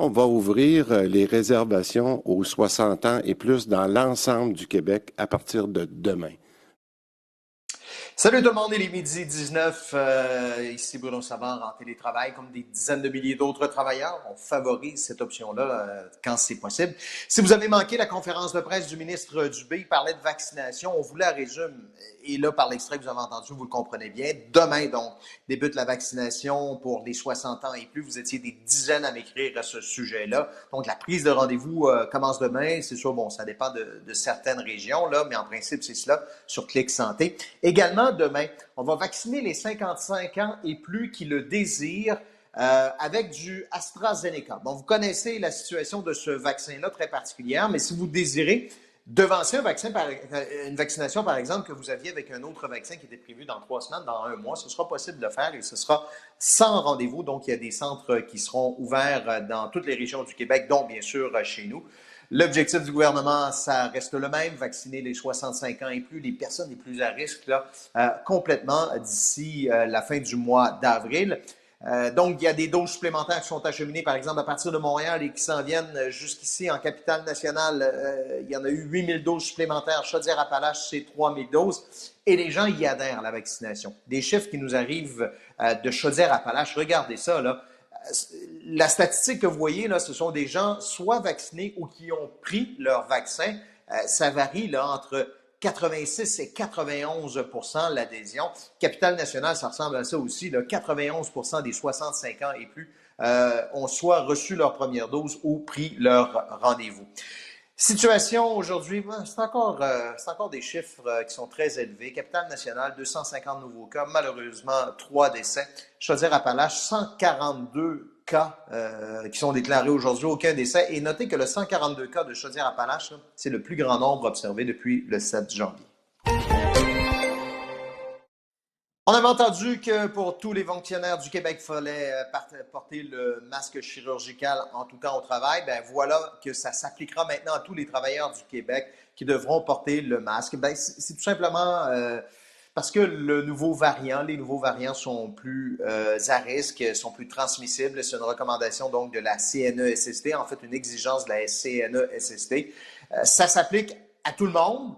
On va ouvrir les réservations aux 60 ans et plus dans l'ensemble du Québec à partir de demain. Salut tout le monde, il est midi 19, ici Bruno Savard en télétravail comme des dizaines de milliers d'autres travailleurs. On favorise cette option-là quand c'est possible. Si vous avez manqué la conférence de presse du ministre Dubé, il parlait de vaccination, on vous la résume. Et là, par l'extrait que vous avez entendu, vous le comprenez bien. Demain, donc, débute la vaccination pour les 60 ans et plus. Vous étiez des dizaines à m'écrire à ce sujet-là. Donc, la prise de rendez-vous commence demain. C'est sûr, bon, ça dépend de certaines régions, là, mais en principe, c'est cela sur Clic Santé. Également, demain, on va vacciner les 55 ans et plus qui le désirent avec du AstraZeneca. Bon, vous connaissez la situation de ce vaccin-là très particulière, mais si vous désirez devancer une vaccination, par exemple, que vous aviez avec un autre vaccin qui était prévu dans 3 semaines, dans 1 mois, ce sera possible de le faire et ce sera sans rendez-vous. Donc, il y a des centres qui seront ouverts dans toutes les régions du Québec, dont bien sûr chez nous. L'objectif du gouvernement, ça reste le même, vacciner les 65 ans et plus, les personnes les plus à risque, là, complètement d'ici la fin du mois d'avril. Donc, il y a des doses supplémentaires qui sont acheminées, par exemple, à partir de Montréal et qui s'en viennent jusqu'ici en capitale nationale. Il y en a eu 8 000 doses supplémentaires. Chaudière-Appalaches, c'est 3 000 doses. Et les gens y adhèrent à la vaccination. Des chiffres qui nous arrivent de Chaudière-Appalaches, regardez ça, là. La statistique que vous voyez, là, ce sont des gens soit vaccinés ou qui ont pris leur vaccin. Ça varie là, entre 86 et 91 % l'adhésion. Capitale nationale, ça ressemble à ça aussi. Là, 91 % des 65 ans et plus ont soit reçu leur première dose ou pris leur rendez-vous. Situation aujourd'hui, c'est encore des chiffres qui sont très élevés. Capitale nationale, 250 nouveaux cas, malheureusement 3 décès. Chaudière-Appalaches, 142 cas qui sont déclarés aujourd'hui, aucun décès. Et notez que le 142 cas de Chaudière-Appalaches, c'est le plus grand nombre observé depuis le 7 janvier. On avait entendu que pour tous les fonctionnaires du Québec, il fallait porter le masque chirurgical en tout temps au travail. Ben voilà que ça s'appliquera maintenant à tous les travailleurs du Québec qui devront porter le masque. Ben, c'est tout simplement parce que les nouveaux variants sont plus à risque, sont plus transmissibles. C'est une recommandation donc de la CNESST, en fait une exigence de la CNESST. Ça s'applique à tout le monde.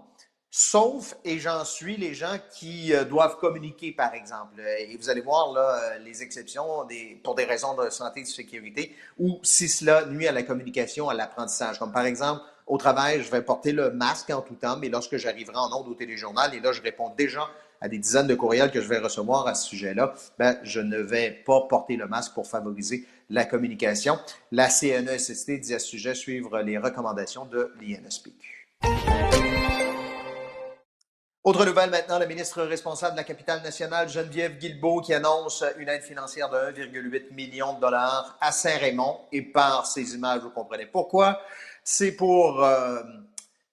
Sauf, et j'en suis, les gens qui doivent communiquer, par exemple. Et vous allez voir là, les exceptions pour des raisons de santé et de sécurité, ou si cela nuit à la communication, à l'apprentissage. Comme par exemple, au travail, je vais porter le masque en tout temps, mais lorsque j'arriverai en ondes au téléjournal, et là, je réponds déjà à des dizaines de courriels que je vais recevoir à ce sujet-là, ben, je ne vais pas porter le masque pour favoriser la communication. La CNESST dit à ce sujet suivre les recommandations de l'INSPQ. Autre nouvelle maintenant, le ministre responsable de la capitale nationale, Geneviève Guilbeault, qui annonce une aide financière de 1,8 million de dollars à Saint-Raymond. Et par ces images, vous comprenez pourquoi. C'est pour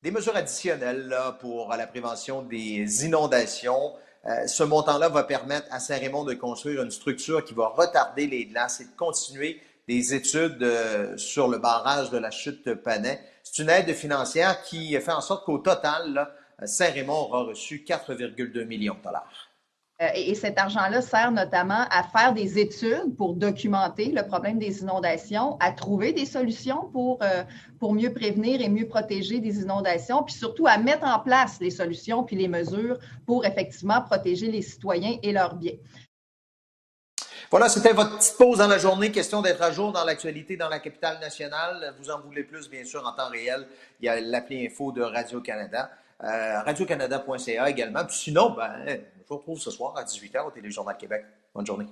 des mesures additionnelles là, pour la prévention des inondations. Ce montant-là va permettre à Saint-Raymond de construire une structure qui va retarder les glaces et de continuer des études sur le barrage de la chute Panay. C'est une aide financière qui fait en sorte qu'au total, là, Saint-Raymond aura reçu 4,2 millions de dollars. Et cet argent-là sert notamment à faire des études pour documenter le problème des inondations, à trouver des solutions pour mieux prévenir et mieux protéger des inondations, puis surtout à mettre en place les solutions puis les mesures pour effectivement protéger les citoyens et leurs biens. Voilà, c'était votre petite pause dans la journée. Question d'être à jour dans l'actualité dans la capitale nationale. Vous en voulez plus, bien sûr, en temps réel. Il y a l'appli info de Radio-Canada. Radio-Canada.ca également. Puis sinon, je vous retrouve ce soir à 18h au Téléjournal Québec. Bonne journée.